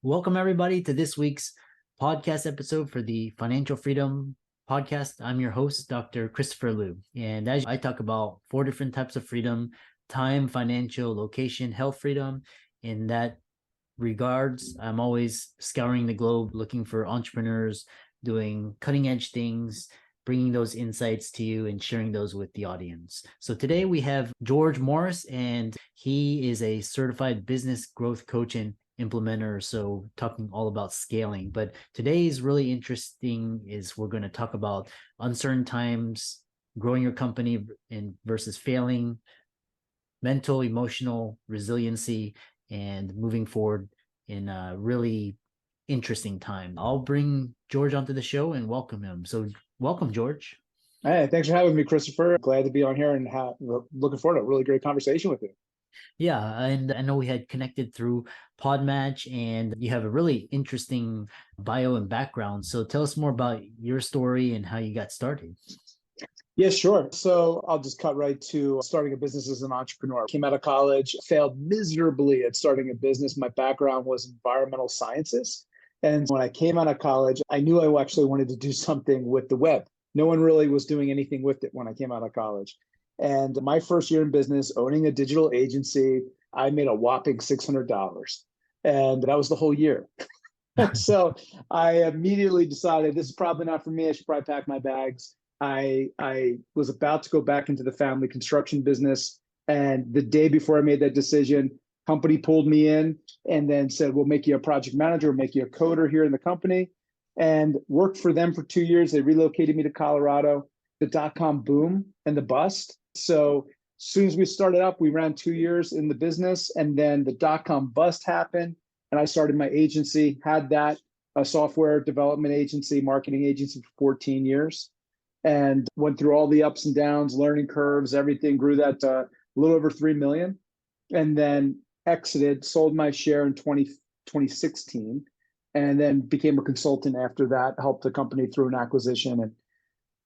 Welcome, everybody, to this week's podcast episode for the Financial Freedom Podcast. I'm your host, Dr. Christopher Liu. And as I talk about 4 different types of freedom: time, financial, location, health freedom. In that regards, I'm always scouring the globe looking for entrepreneurs doing cutting edge things, bringing those insights to you and sharing those with the audience. So today we have George Morris, and he is a certified business growth coach and implementer, so talking all about scaling. But today's really interesting is we're going to talk about uncertain times, growing your company and versus failing, mental, emotional resiliency, and moving forward in a really interesting time. I'll bring George onto the show and welcome him. So welcome, George. Hey, thanks for having me, Christopher. Glad to be on here and looking forward to a really great conversation with you. Yeah, and I know we had connected through Podmatch, and you have a really interesting bio and background. So tell us more about your story and how you got started. Yeah, sure. So I'll just cut right to starting a business as an entrepreneur. Came out of college, failed miserably at starting a business. My background was environmental sciences. And when I came out of college, I knew I actually wanted to do something with the web. No one really was doing anything with it when I came out of college. And my first year in business, owning a digital agency, I made a whopping $600. And that was the whole year. So I immediately decided this is probably not for me. I should probably pack my bags. I was about to go back into the family construction business. And the day before I made that decision, company pulled me in and then said, we'll make you a project manager, we'll make you a coder here in the company, and worked for them for 2 years. They relocated me to Colorado, the dot-com boom and the bust. So as soon as we started up, we ran 2 years in the business, and then the dot-com bust happened. And I started my agency, had that, a software development agency, marketing agency for 14 years, and went through all the ups and downs, learning curves, everything, grew that a little over 3 million, and then exited, sold my share in 2016, and then became a consultant after that, helped the company through an acquisition. And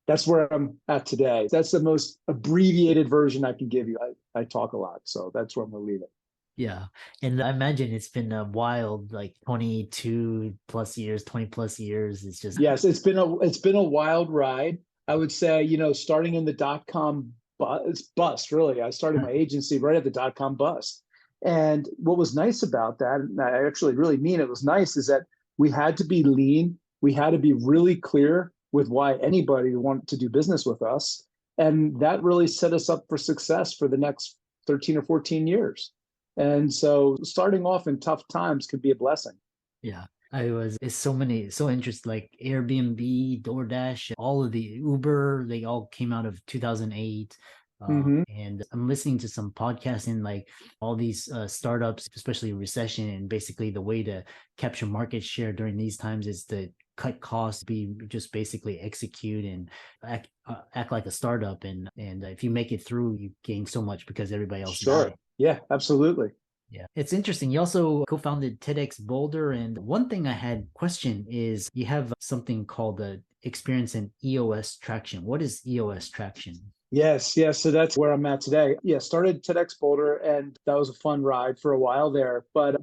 that's where I'm at today. That's the most abbreviated version I can give you. I talk a lot, so that's where I'm going to leave it. Yeah. And I imagine it's been a wild, like 22 plus years, 20 plus years. It's just, Yes, it's been a wild ride. I would say, starting in the dot-com bust, really. I started my agency right at the dot-com bust. And what was nice about that, and I actually really mean it was nice, is that we had to be lean. We had to be really clear with why anybody wanted to do business with us. And that really set us up for success for the next 13 or 14 years. And so starting off in tough times could be a blessing. yeah. It's so interesting, like Airbnb, DoorDash, all of the Uber, they all came out of 2008. Mm-hmm. And I'm listening to some podcasts in like all these startups, especially recession, and basically the way to capture market share during these times is to cut costs, be just basically execute and act like a startup. And if you make it through, you gain so much because everybody else Sure. died. Yeah, absolutely. Yeah, it's interesting. You also co-founded TEDx Boulder, and one thing I had question is you have something called the experience in EOS traction. What is EOS traction? Yes, yes. So that's where I'm at today. Yeah, started TEDx Boulder, and that was a fun ride for a while there. But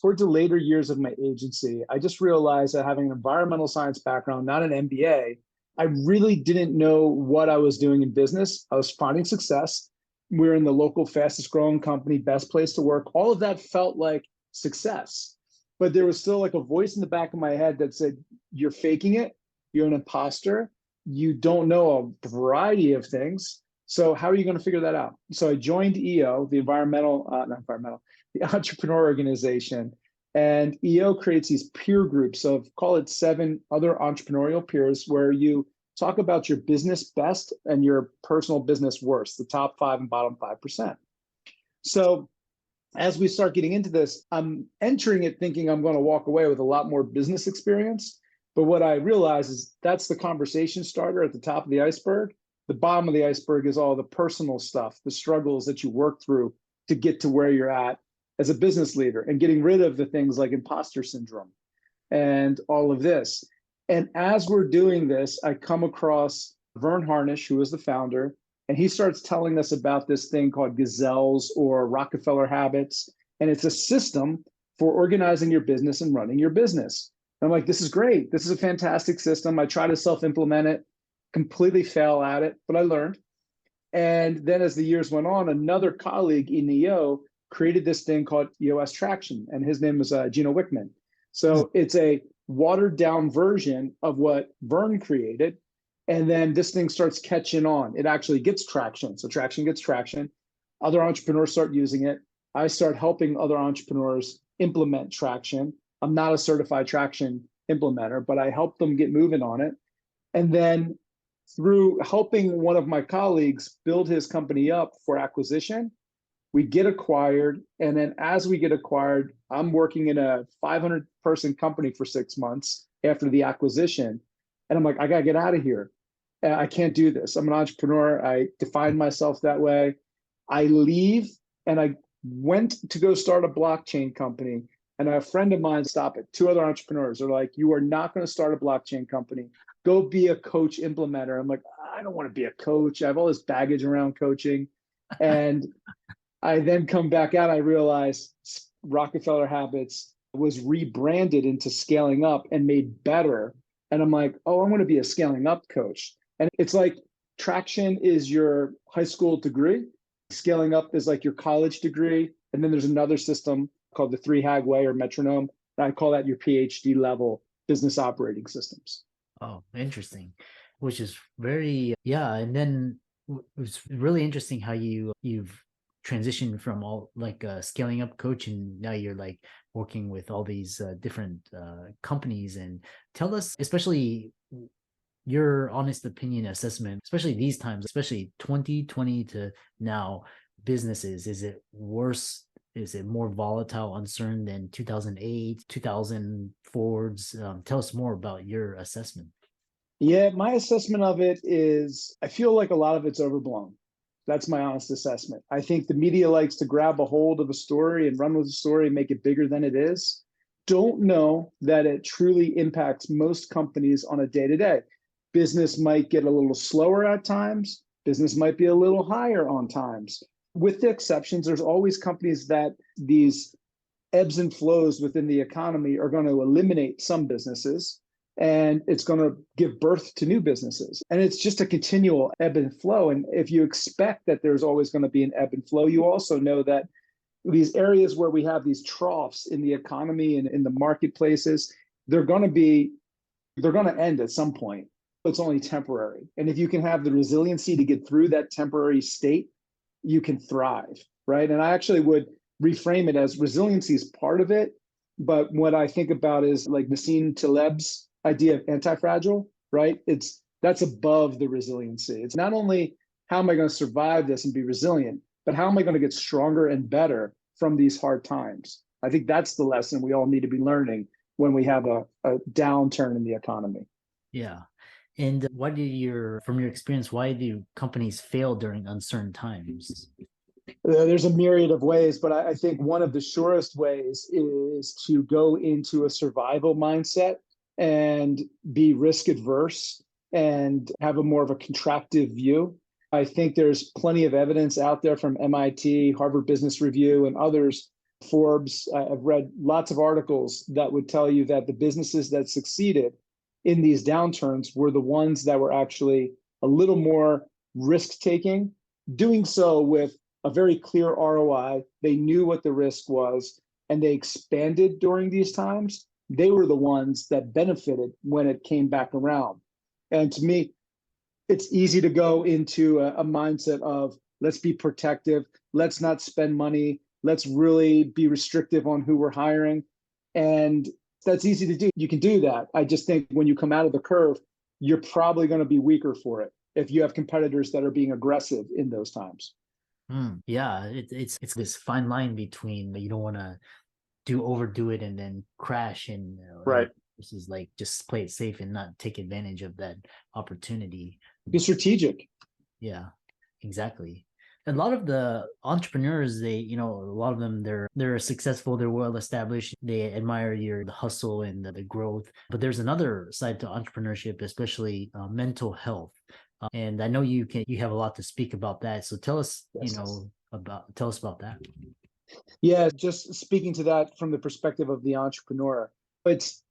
towards the later years of my agency, I just realized that having an environmental science background, not an MBA, I really didn't know what I was doing in business. I was finding success. We're in the local fastest growing company, best place to work. All of that felt like success. But there was still like a voice in the back of my head that said, you're faking it. You're an imposter. You don't know a variety of things. So how are you going to figure that out? So I joined EO, the the entrepreneur organization. And EO creates these peer groups of, call it 7 other entrepreneurial peers, where you talk about your business best and your personal business worst, the top 5 and bottom 5%. So as we start getting into this, I'm entering it thinking I'm going to walk away with a lot more business experience. But what I realize is that's the conversation starter at the top of the iceberg. The bottom of the iceberg is all the personal stuff, the struggles that you work through to get to where you're at as a business leader, and getting rid of the things like imposter syndrome and all of this. And as we're doing this, I come across Vern Harnish, who is the founder, and he starts telling us about this thing called gazelles or Rockefeller habits. And it's a system for organizing your business and running your business. And I'm like, this is great. This is a fantastic system. I try to self-implement it, completely fail at it, but I learned. And then as the years went on, another colleague in EO created this thing called EOS Traction, and his name was Gino Wickman. So it's a watered down version of what Vern created. And then this thing starts catching on. It actually gets traction. So traction gets traction. Other entrepreneurs start using it. I start helping other entrepreneurs implement traction. I'm not a certified traction implementer, but I help them get moving on it. And then through helping one of my colleagues build his company up for acquisition, we get acquired. And then as we get acquired, I'm working in a 500-person company for 6 months after the acquisition. And I'm like, I got to get out of here. I can't do this. I'm an entrepreneur. I define myself that way. I leave and I went to go start a blockchain company. And a friend of mine, stop it. Two other entrepreneurs are like, you are not going to start a blockchain company. Go be a coach implementer. I'm like, I don't want to be a coach. I have all this baggage around coaching. And I then come back out. I realize Rockefeller Habits was rebranded into Scaling Up and made better. And I'm like, oh, I want to be a scaling up coach. And it's like traction is your high school degree. Scaling up is like your college degree. And then there's another system called the 3-HAG way or metronome. And I call that your PhD level business operating systems. Oh, interesting. Which is very, yeah. And then it was really interesting how you've transitioned from all like scaling up coach, and now you're like working with all these different companies. And tell us, especially your honest opinion assessment, especially these times, especially 2020 to now, businesses, is it worse? Is it more volatile, uncertain than 2008, 2000 Fords? Tell us more about your assessment. Yeah, my assessment of it is I feel like a lot of it's overblown. That's my honest assessment. I think the media likes to grab a hold of a story and run with the story and make it bigger than it is. Don't know that it truly impacts most companies on a day-to-day. Business might get a little slower at times. Business might be a little higher on times. With the exceptions, there's always companies that these ebbs and flows within the economy are going to eliminate some businesses, and it's going to give birth to new businesses. And it's just a continual ebb and flow. And if you expect that there's always going to be an ebb and flow, you also know that these areas where we have these troughs in the economy and in the marketplaces, they're going to end at some point. It's only temporary. And if you can have the resiliency to get through that temporary state, you can thrive, right? And I actually would reframe it as resiliency is part of it. But what I think about is like Nassim Taleb's idea of anti-fragile, right? That's above the resiliency. It's not only how am I going to survive this and be resilient, but how am I going to get stronger and better from these hard times? I think that's the lesson we all need to be learning when we have a downturn in the economy. Yeah. And from your experience, why do companies fail during uncertain times? There's a myriad of ways, but I think one of the surest ways is to go into a survival mindset and be risk adverse and have a more of a contractive view. I think there's plenty of evidence out there from MIT, Harvard Business Review, and others, Forbes. I've read lots of articles that would tell you that the businesses that succeeded in these downturns were the ones that were actually a little more risk-taking, doing so with a very clear ROI. They knew what the risk was, and they expanded during these times. They were the ones that benefited when it came back around. And to me, it's easy to go into a mindset of let's be protective, let's not spend money, let's really be restrictive on who we're hiring. And that's easy to do. You can do that. I just think when you come out of the curve, you're probably going to be weaker for it if you have competitors that are being aggressive in those times. Yeah, it's this fine line between you don't want to overdo it and then crash, and right. This is like just play it safe and not take advantage of that opportunity. Be strategic. Yeah, exactly. A lot of the entrepreneurs, a lot of them, they're successful, they're well established, they admire the hustle and the growth. But there's another side to entrepreneurship, especially mental health. And I know you have a lot to speak about that. So tell us, Yes. tell us about that. Yeah, just speaking to that from the perspective of the entrepreneur, it's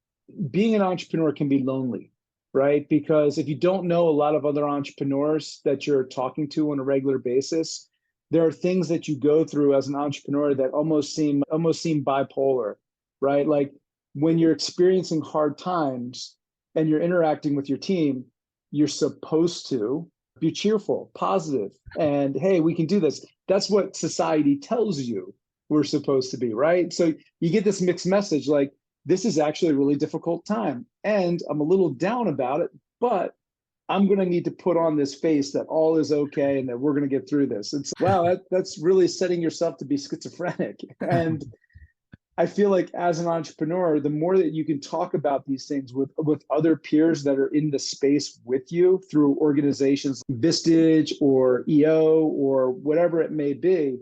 being an entrepreneur can be lonely, right? Because if you don't know a lot of other entrepreneurs that you're talking to on a regular basis, there are things that you go through as an entrepreneur that almost seem bipolar, right? Like when you're experiencing hard times and you're interacting with your team, you're supposed to be cheerful, positive, and hey, we can do this. That's what society tells you we're supposed to be, right? So you get this mixed message like, this is actually a really difficult time and I'm a little down about it, but I'm going to need to put on this face that all is okay and that we're going to get through this. It's wow, that's really setting yourself to be schizophrenic. And I feel like as an entrepreneur, the more that you can talk about these things with other peers that are in the space with you through organizations, Vistage or EO or whatever it may be,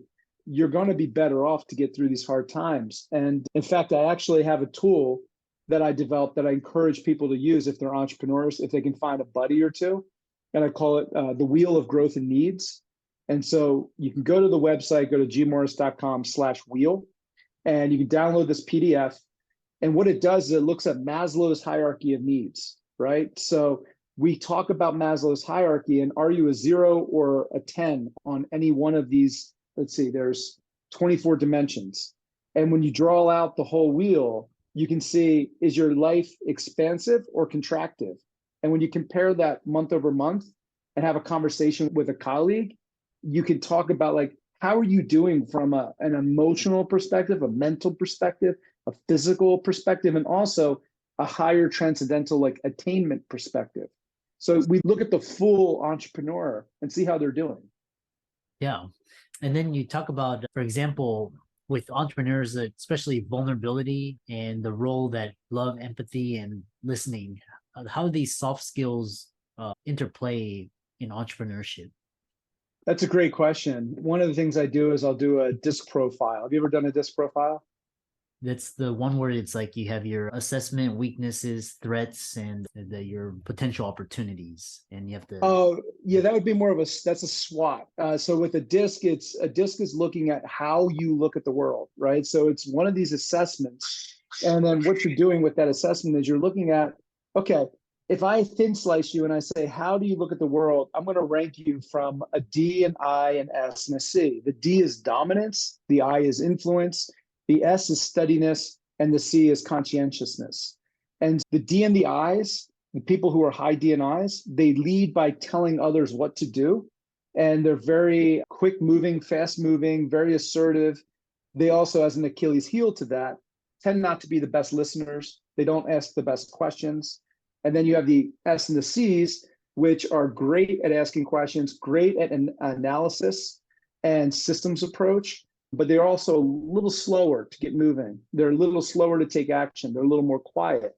you're going to be better off to get through these hard times. And in fact, I actually have a tool that I developed that I encourage people to use if they're entrepreneurs, if they can find a buddy or two. And I call it the Wheel of Growth and Needs. And so you can go to the website, go to gmorris.com/wheel, and you can download this PDF. And what it does is it looks at Maslow's hierarchy of needs, right? So we talk about Maslow's hierarchy, and are you a 0 or a 10 on any one of these? Let's see, there's 24 dimensions. And when you draw out the whole wheel, you can see, is your life expansive or contractive? And when you compare that month over month and have a conversation with a colleague, you can talk about like, how are you doing from an emotional perspective, a mental perspective, a physical perspective, and also a higher transcendental like attainment perspective. So we look at the full entrepreneur and see how they're doing. Yeah. And then you talk about, for example, with entrepreneurs, especially vulnerability and the role that love, empathy, and listening, how these soft skills interplay in entrepreneurship. That's a great question. One of the things I do is I'll do a disc profile. Have you ever done a disc profile? That's the one where it's like you have your assessment, weaknesses, threats, and your potential opportunities, and you have to. Oh, yeah, that would be more of that's a SWOT. So with a disc is looking at how you look at the world, right? So it's one of these assessments. And then what you're doing with that assessment is you're looking at, okay, if I thin slice you and I say, how do you look at the world? I'm going to rank you from a D, an I, an S, and a C. The D is dominance, the I is influence, the S is steadiness, and the C is conscientiousness. And the D and the I's, the people who are high D&Is, they lead by telling others what to do. And they're very quick moving, fast moving, very assertive. They also, as an Achilles heel to that, tend not to be the best listeners. They don't ask the best questions. And then you have the S and the C's, which are great at asking questions, great at an analysis and systems approach, but they're also a little slower to get moving. They're a little slower to take action. They're a little more quiet.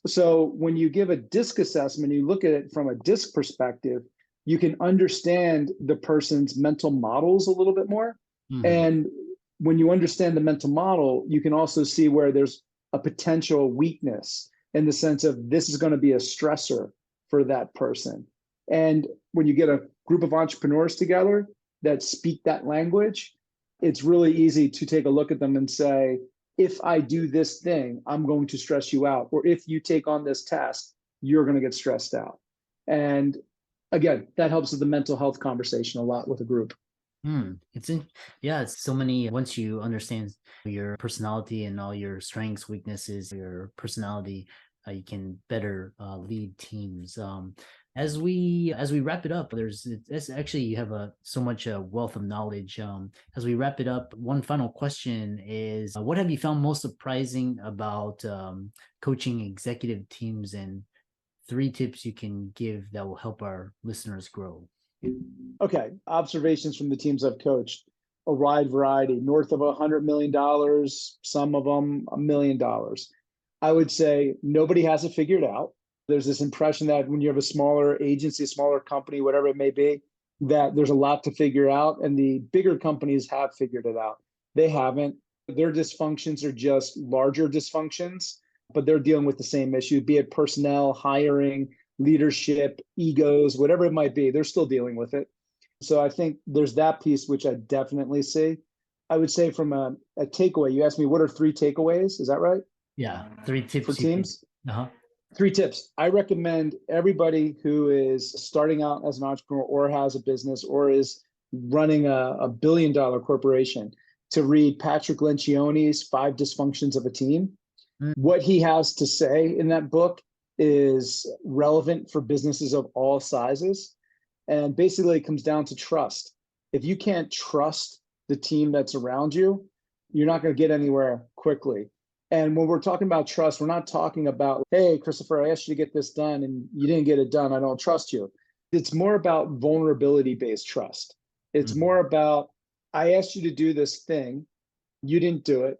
So when you give a DISC assessment, you look at it from a DISC perspective, you can understand the person's mental models a little bit more. Mhm. And when you understand the mental model, you can also see where there's a potential weakness in the sense of this is going to be a stressor for that person. And when you get a group of entrepreneurs together that speak that language, it's really easy to take a look at them and say, if I do this thing, I'm going to stress you out. Or if you take on this task, you're going to get stressed out. And again, that helps with the mental health conversation a lot with a group. It's so many. Once you understand your personality and all your strengths, weaknesses, your personality, you can better lead teams. As we wrap it up, it's actually you have so much wealth of knowledge. As we wrap it up, one final question is: what have you found most surprising about coaching executive teams, and 3 tips you can give that will help our listeners grow? Okay, observations from the teams I've coached: a wide variety, north of $100 million, some of them $1 million. I would say nobody has it figured out. There's this impression that when you have a smaller agency, a smaller company, whatever it may be, that there's a lot to figure out, and the bigger companies have figured it out. They haven't. Their dysfunctions are just larger dysfunctions, but they're dealing with the same issue, be it personnel, hiring, leadership, egos, whatever it might be. They're still dealing with it. So I think there's that piece, which I definitely see. I would say from a takeaway, you asked me what are 3 takeaways? Is that right? Yeah, three For tips you think. teams? Uh-huh. 3 tips. I recommend everybody who is starting out as an entrepreneur or has a business or is running a billion-dollar corporation to read Patrick Lencioni's 5 Dysfunctions of a Team. Mm. What he has to say in that book is relevant for businesses of all sizes. And basically, it comes down to trust. If you can't trust the team that's around you, you're not going to get anywhere quickly. And when we're talking about trust, we're not talking about, hey, Christopher, I asked you to get this done and you didn't get it done. I don't trust you. It's more about vulnerability-based trust. It's more about, I asked you to do this thing, you didn't do it,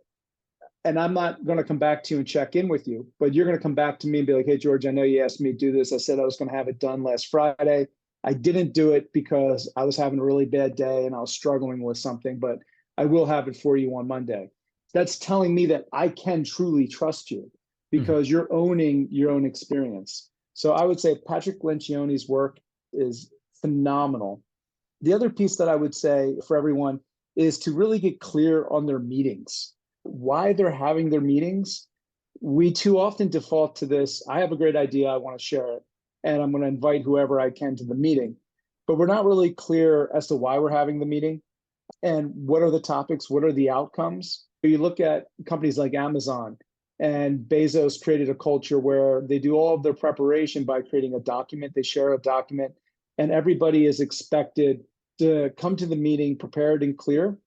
and I'm not going to come back to you and check in with you, but you're going to come back to me and be like, hey, George, I know you asked me to do this. I said I was going to have it done last Friday. I didn't do it because I was having a really bad day and I was struggling with something, but I will have it for you on Monday. That's telling me that I can truly trust you because you're owning your own experience. So I would say Patrick Lencioni's work is phenomenal. The other piece that I would say for everyone is to really get clear on their meetings, why they're having their meetings. We too often default to this. I have a great idea. I want to share it, and I'm going to invite whoever I can to the meeting. But we're not really clear as to why we're having the meeting and what are the topics, what are the outcomes. You look at companies like Amazon, and Bezos created a culture where they do all of their preparation by creating a document. They share a document, and everybody is expected to come to the meeting prepared and clear.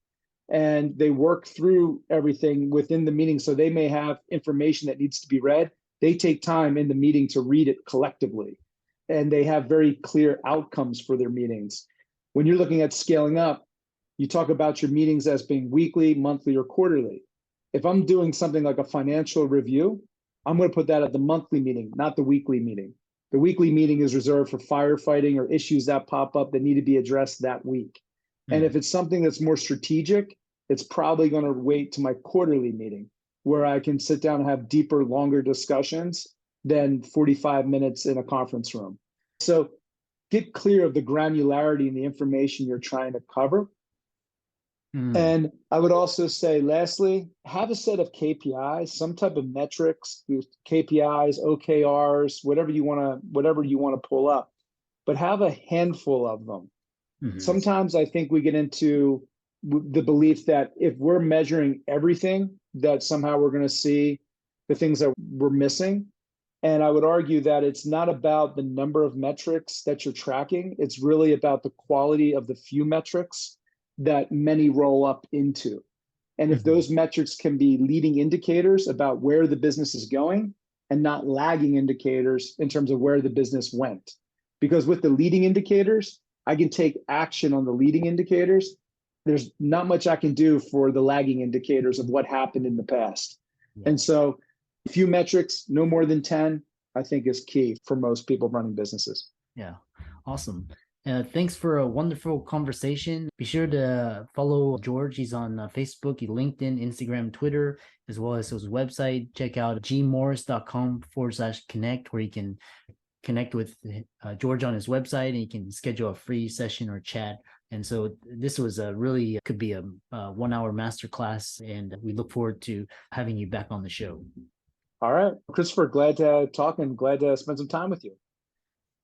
And they work through everything within the meeting. So they may have information that needs to be read. They take time in the meeting to read it collectively. And they have very clear outcomes for their meetings. When you're looking at scaling up, you talk about your meetings as being weekly, monthly, or quarterly. If I'm doing something like a financial review, I'm going to put that at the monthly meeting, not the weekly meeting. The weekly meeting is reserved for firefighting or issues that pop up that need to be addressed that week. And if it's something that's more strategic, it's probably going to wait to my quarterly meeting where I can sit down and have deeper, longer discussions than 45 minutes in a conference room. So get clear of the granularity and the information you're trying to cover. And I would also say, lastly, have a set of KPIs, some type of metrics, KPIs, OKRs, whatever you want to pull up, but have a handful of them. Sometimes I think we get into the belief that if we're measuring everything, that somehow we're going to see the things that we're missing. And I would argue that it's not about the number of metrics that you're tracking. It's really about the quality of the few metrics that many roll up into. And if those metrics can be leading indicators about where the business is going and not lagging indicators in terms of where the business went. Because with the leading indicators, I can take action on the leading indicators. There's not much I can do for the lagging indicators of what happened in the past. And so a few metrics, no more than 10, I think is key for most people running businesses. Yeah, awesome. Thanks for a wonderful conversation. Be sure to follow George. He's on Facebook, LinkedIn, Instagram, Twitter, as well as his website. Check out gmorris.com/connect, where you can connect with George on his website, and you can schedule a free session or chat. And so this was could be a 1-hour masterclass, and we look forward to having you back on the show. All right, Christopher, glad to talk and glad to spend some time with you.